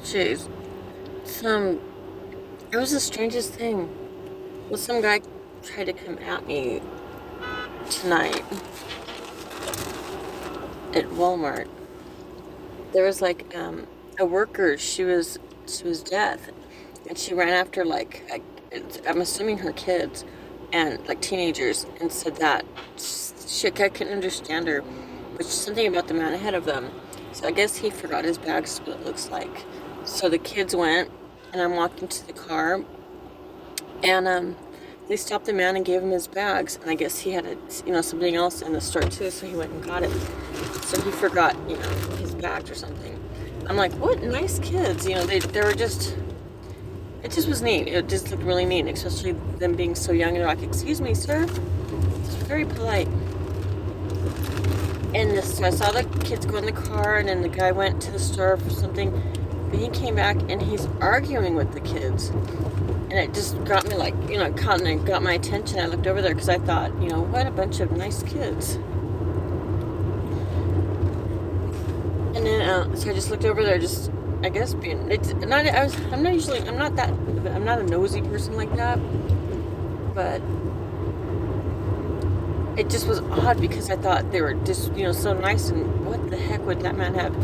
Jeez. Some. It was the strangest thing. Well, some guy tried to come at me tonight at Walmart. There was like a worker. She was deaf, and she ran after I'm assuming her kids and like teenagers, and said that I couldn't understand her, but something about the man ahead of them. So I guess he forgot his bags. What it looks like. So the kids went, and I'm walking to the car, and they stopped the man and gave him his bags, and I guess he had something else in the store too, so he went and got it. So he forgot his bags or something. I'm like, what nice kids, they were just. It just was neat. It just looked really neat, especially them being so young. They're like, "Excuse me, sir." Just very polite. And so I saw the kids go in the car, and then the guy went to the store for something. But he came back and he's arguing with the kids. And it just got me got my attention. I looked over there because I thought, what a bunch of nice kids. And then, so I just looked over there, just, I guess, I'm not a nosy person like that. But it just was odd because I thought they were just, so nice, and what the heck would that man have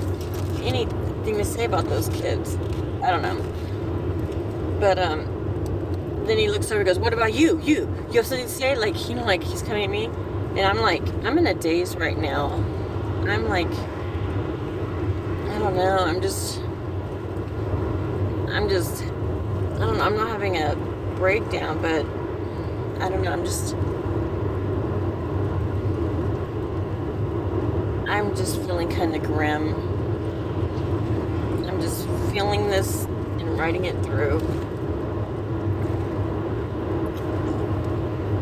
anything to say about those kids? I don't know. But, then he looks over and goes, "What about you? You have something to say?" Like, like he's coming at me. And I'm like, I'm in a daze right now. I'm like, I don't know. I don't know. I'm not having a breakdown, but I don't know. I'm just feeling kind of grim. I'm just feeling this and writing it through.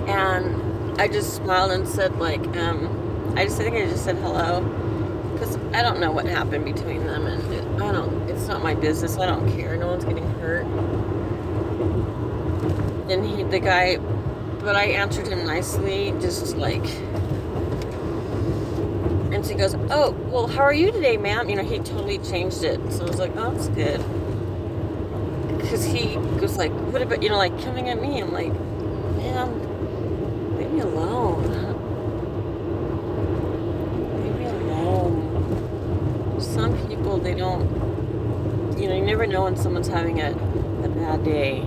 And I just smiled and said, I think I just said hello. Because I don't know what happened between them, and it's not my business. I don't care. No one's getting hurt. And the guy, but I answered him nicely, just like, and she goes, "Oh, well, how are you today, ma'am?" He totally changed it. So I was like, "Oh, that's good." Because he was like, "What about," like coming at me. I'm like, "Man, leave me alone. Leave me alone." Some people, they don't, you never know when someone's having a bad day.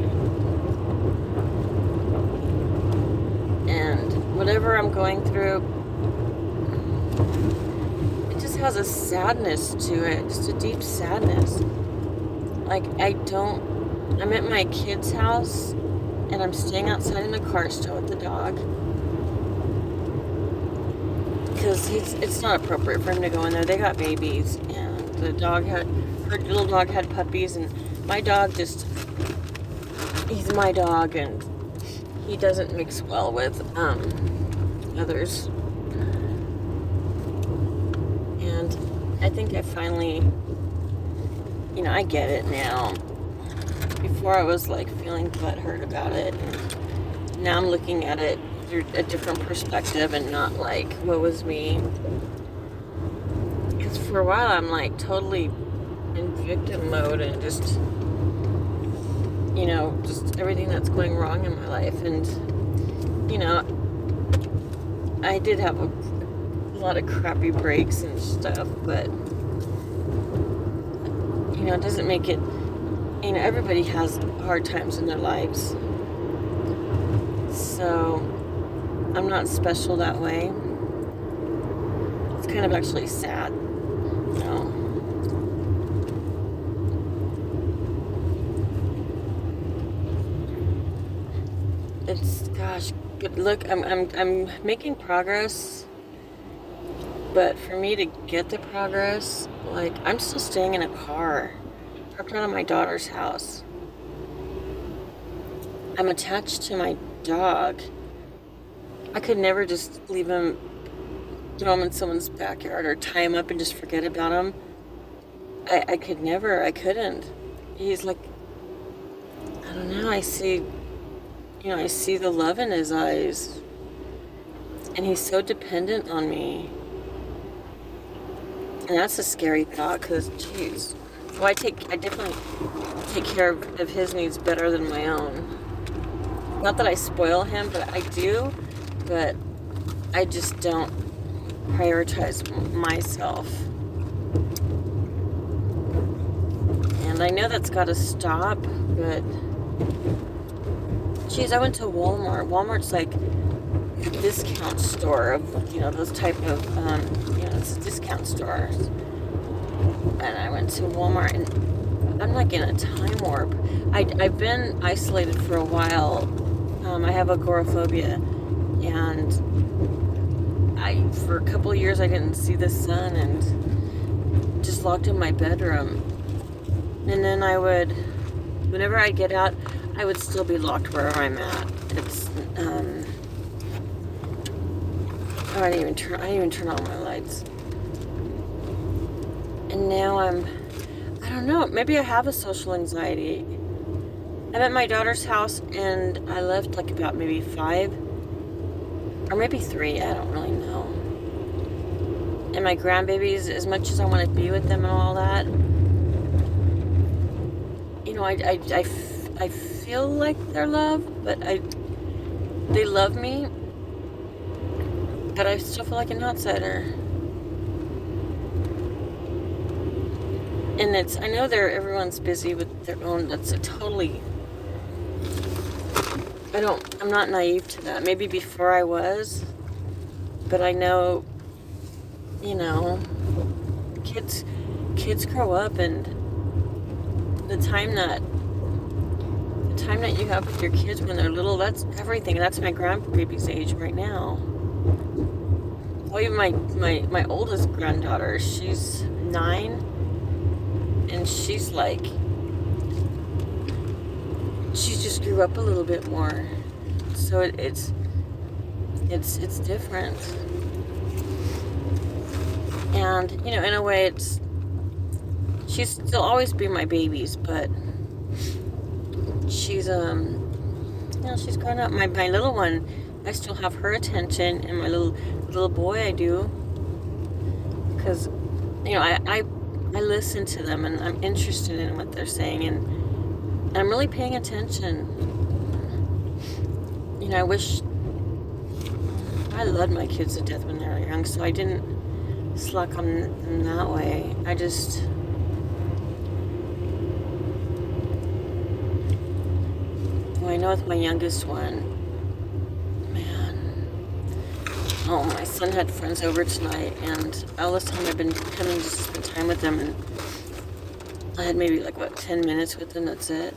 And whatever I'm going through, it just has a sadness to it, just a deep sadness. Like, I'm at my kid's house, and I'm staying outside in the car still with the dog. Because it's not appropriate for him to go in there. They got babies, and her little dog had puppies, and my dog he's my dog, and he doesn't mix well with others. And I think I finally, I get it now. Before I was like feeling butthurt about it, and now I'm looking at it through a different perspective and not like, what was me? Because for a while I'm like totally in victim mode, and just everything that's going wrong in my life. And I did have a lot of crappy breaks and stuff, but it doesn't make it, everybody has hard times in their lives. So I'm not special that way. It's kind of actually sad, It's, gosh, good. Look, I'm making progress, but for me to get the progress, like, I'm still staying in a car parked out of my daughter's house. I'm attached to my dog. I could never just leave him, throw him in someone's backyard, or tie him up and just forget about him. I couldn't. He's like, I don't know, I see the love in his eyes. And he's so dependent on me. And that's a scary thought, because, geez, Well, I definitely take care of his needs better than my own. Not that I spoil him, but I do. But I just don't prioritize myself. And I know that's got to stop, but geez, I went to Walmart. Walmart's like a discount store of, those type of, it's a discount store. And I went to Walmart, and I'm like in a time warp. I've been isolated for a while. I have agoraphobia, and for a couple of years I didn't see the sun and just locked in my bedroom. And then whenever I'd get out, I would still be locked wherever I'm at. I didn't even turn on my lights. And now I don't know, maybe I have a social anxiety. I'm at my daughter's house, and I left like about maybe 5 or maybe 3, I don't really know. And my grandbabies, as much as I want to be with them and all that, I feel like they're loved, but they love me, but I still feel like an outsider. And I know everyone's busy with their own, that's a totally, I'm not naive to that. Maybe before I was, but I know, kids grow up, and the time that you have with your kids when they're little, that's everything. That's my grandbaby's age right now. Well, even my oldest granddaughter, she's 9, and she's just grew up a little bit more, so it's different. And in a way, she's still always be my babies, but she's she's grown up. My little one, I still have her attention, and my little boy, I do, because I listen to them, and I'm interested in what they're saying, and I'm really paying attention. I wish I loved my kids to death when they were young, so I didn't slack on them that way. I know with my youngest one, man. Oh, my son had friends over tonight, and all this time I've been coming just to spend time with them, and I had maybe 10 minutes with them, that's it.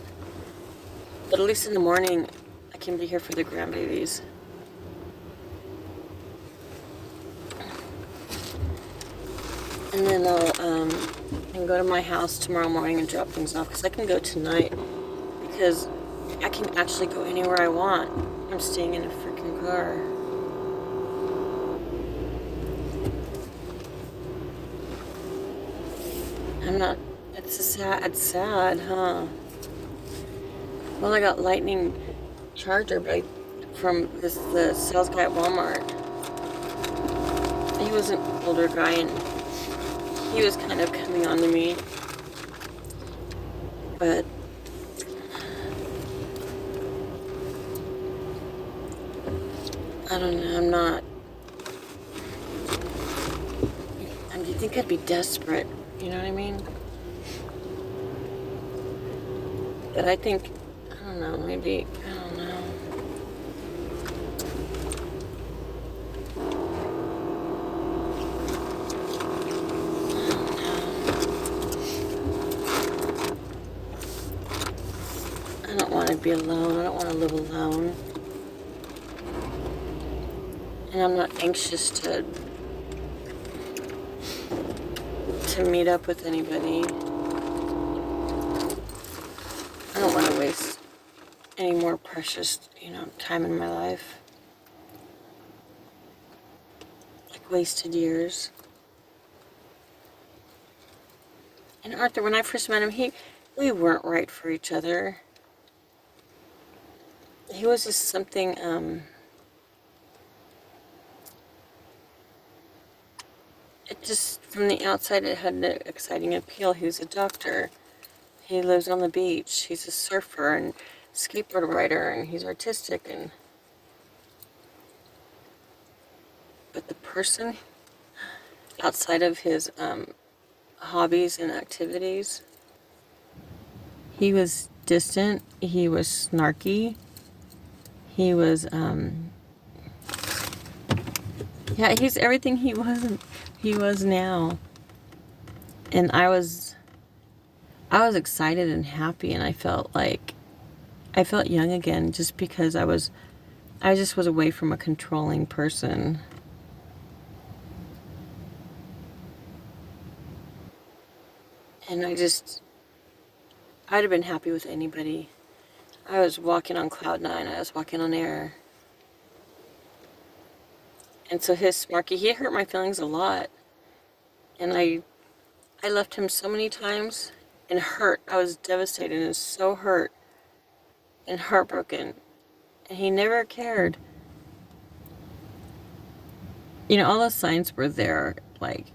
But at least in the morning, I can be here for the grandbabies. And then I can go to my house tomorrow morning and drop things off, because I can go tonight, because I can actually go anywhere I want. I'm staying in a freaking car. I'm not, it's sad, huh? Well, I got lightning charger from the sales guy at Walmart. He was an older guy, and he was kind of coming on to me, but I don't know, you think I'd be desperate, you know what I mean? But I think, I don't know, maybe, I don't know. I don't want to be alone. I don't want to live alone. And I'm not anxious to meet up with anybody. I don't want to waste any more precious, time in my life. Like wasted years. And Arthur, when I first met him, we weren't right for each other. He was just something, it just From the outside, it had an exciting appeal. He was a doctor. He lives on the beach. He's a surfer and skateboard rider, and he's artistic. But the person outside of his hobbies and activities, he was distant. He was snarky. He was yeah, he's everything he wasn't. He was now, and I was excited and happy, and I felt young again, just because I just was away from a controlling person. And I'd have been happy with anybody. I was walking on cloud nine. I was walking on air. And so his smarky, he hurt my feelings a lot. And I left him so many times and hurt. I was devastated and so hurt and heartbroken. And he never cared. You know, all the signs were there, like,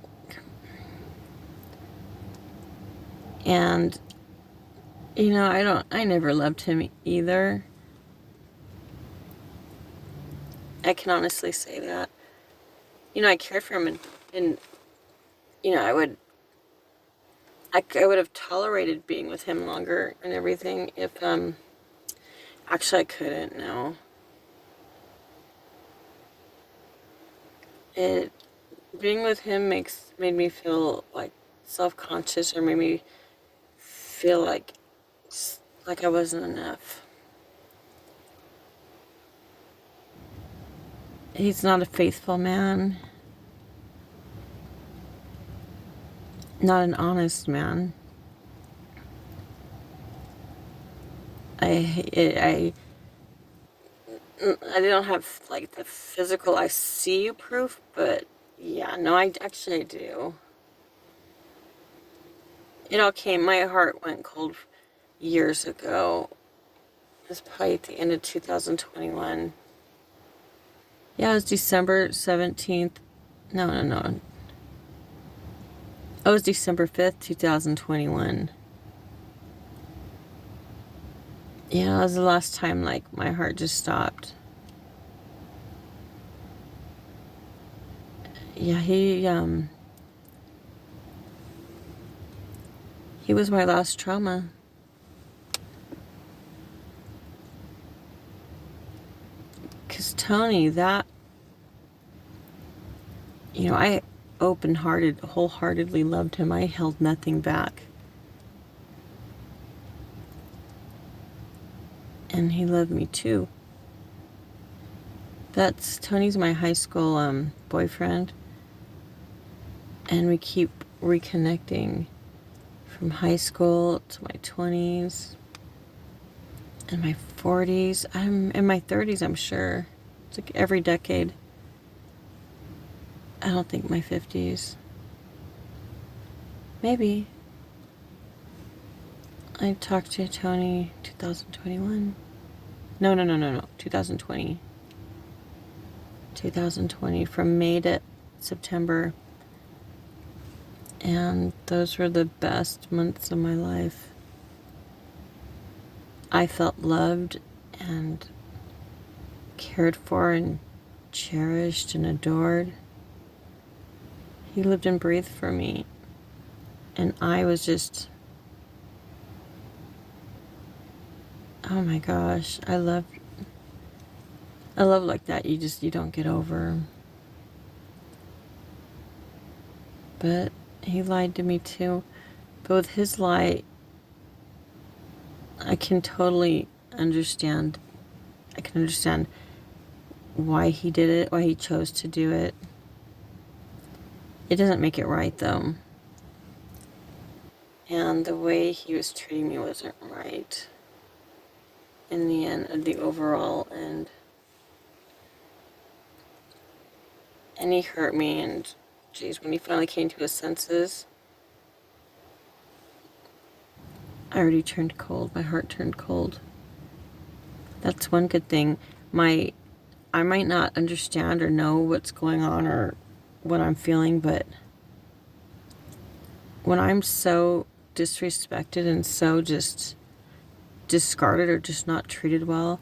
and, you know, I never loved him either. I can honestly say that. You know, I cared for him, and you know, I would have tolerated being with him longer and everything if, actually I couldn't, no. It, being with him made me feel like self-conscious, or made me feel like I wasn't enough. He's not a faithful man, not an honest man. I don't have like the physical I see you proof, but yeah, no, I do. It all came, my heart went cold years ago. It was probably at the end of 2021. Yeah, it was December 17th. No, no, no. Oh, it was December 5th, 2021. Yeah, that was the last time, like, my heart just stopped. Yeah, he was my last trauma. Because Tony, you know, I wholeheartedly loved him. I held nothing back. And he loved me too. Tony's my high school boyfriend. And we keep reconnecting from high school to my 20s and my 40s. I'm in my 30s, I'm sure. It's like every decade. I don't think my 50s. Maybe. I talked to Tony 2021. No. 2020. 2020, from May to September. And those were the best months of my life. I felt loved and cared for and cherished and adored. He lived and breathed for me. And I was just, oh my gosh, I love like that. You don't get over. But he lied to me too. But with his lie, I can totally understand. I can understand why he did it, why he chose to do it. It doesn't make it right, though. And the way he was treating me wasn't right. In the end, of the overall end. And he hurt me, and geez, when he finally came to his senses, I already turned cold. My heart turned cold. That's one good thing. I might not understand or know what's going on or what I'm feeling, but when I'm so disrespected and so just discarded or just not treated well,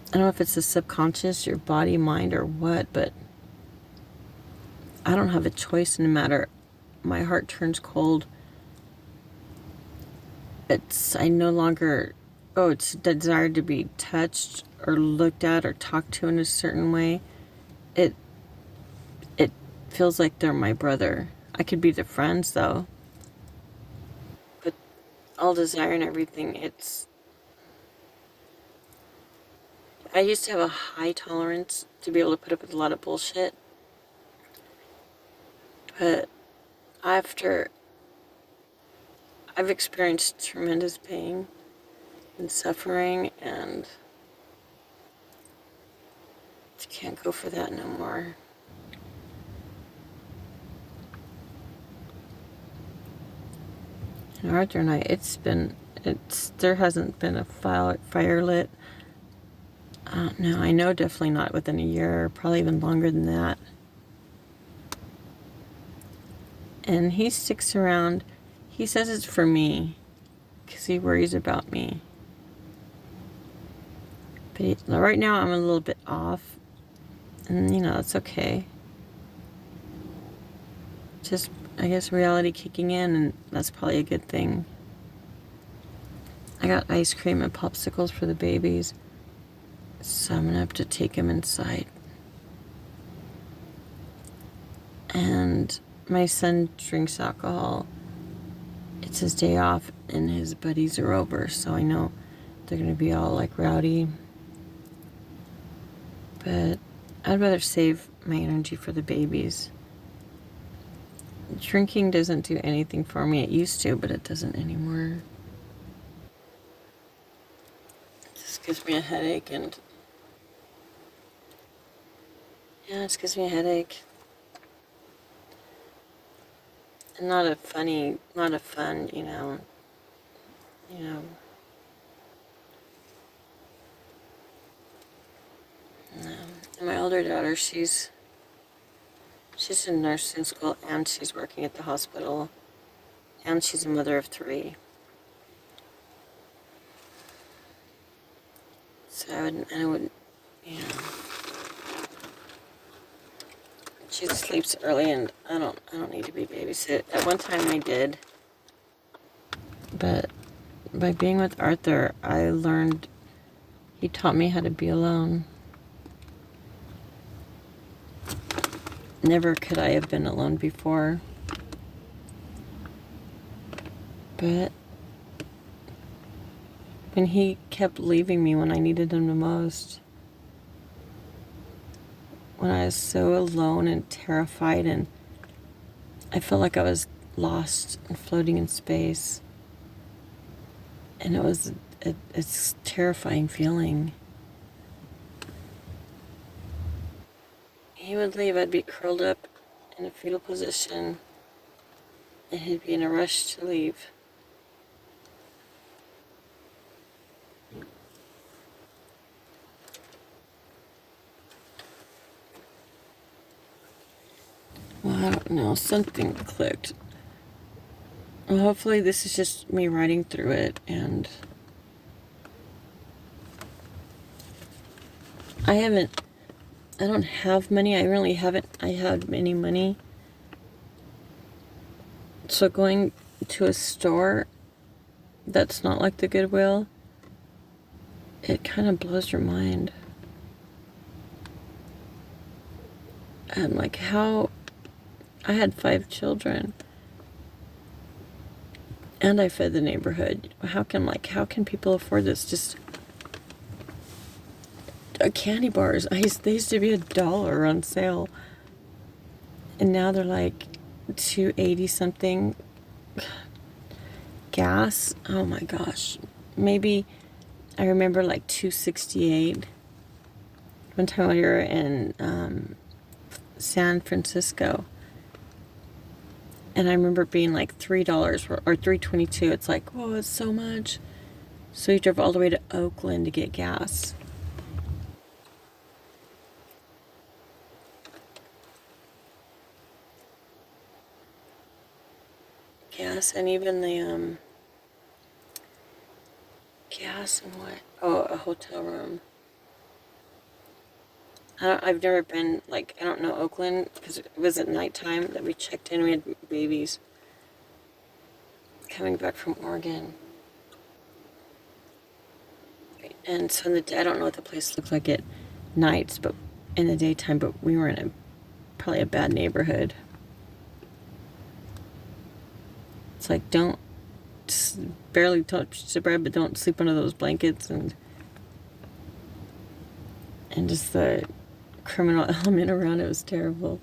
I don't know if it's the subconscious, your body, mind, or what, but I don't have a choice. No matter, my heart turns cold. I no longer, oh, it's desire to be touched or looked at or talked to in a certain way. It it feels like they're my brother. I could be their friends though, but all desire and everything, I used to have a high tolerance to be able to put up with a lot of bullshit, but after I've experienced tremendous pain and suffering, and I can't go for that no more. And Arthur and I, there hasn't been a fire lit. No, I know definitely not within a year, probably even longer than that. And he sticks around. He says it's for me, because he worries about me. But right now I'm a little bit off, and that's okay. Just, I guess, reality kicking in, and that's probably a good thing. I got ice cream and popsicles for the babies, so I'm gonna have to take them inside. And my son drinks alcohol. It's his day off, and his buddies are over, so I know they're gonna be all like rowdy. But I'd rather save my energy for the babies. Drinking doesn't do anything for me. It used to, but it doesn't anymore. It just gives me a headache, and yeah, it just gives me a headache. And not a fun, No. And my older daughter, she's in nursing school, and she's working at the hospital, and she's a mother of 3. So I would, you know, she sleeps early, and I don't need to be babysit. At one time I did, but by being with Arthur, I learned, he taught me how to be alone. Never could I have been alone before. But when he kept leaving me when I needed him the most, when I was so alone and terrified, and I felt like I was lost and floating in space, and it's a terrifying feeling. He would leave, I'd be curled up in a fetal position, and he'd be in a rush to leave. Well, I don't know, something clicked. Well, hopefully this is just me riding through it, and I don't have money. I really haven't had any money. So going to a store that's not like the Goodwill, it kind of blows your mind. And like, how I had 5 children, and I fed the neighborhood. How can people afford this? Just candy bars. They used to be $1 on sale, and now they're like $2.80 something. Gas, oh my gosh, maybe I remember like $2.68. One time we were in San Francisco, and I remember being like $3 or $3.22. It's like, oh, it's so much. So we drove all the way to Oakland to get gas. gas and even the gas and what? Oh, a hotel room. I've never been, like, I don't know Oakland because it was at nighttime that we checked in. We had babies coming back from Oregon. And so in the I don't know what the place looks like at nights, but in the daytime, but we were in probably a bad neighborhood. It's like, don't just barely touch the bed, but don't sleep under those blankets, and just the criminal element around it was terrible.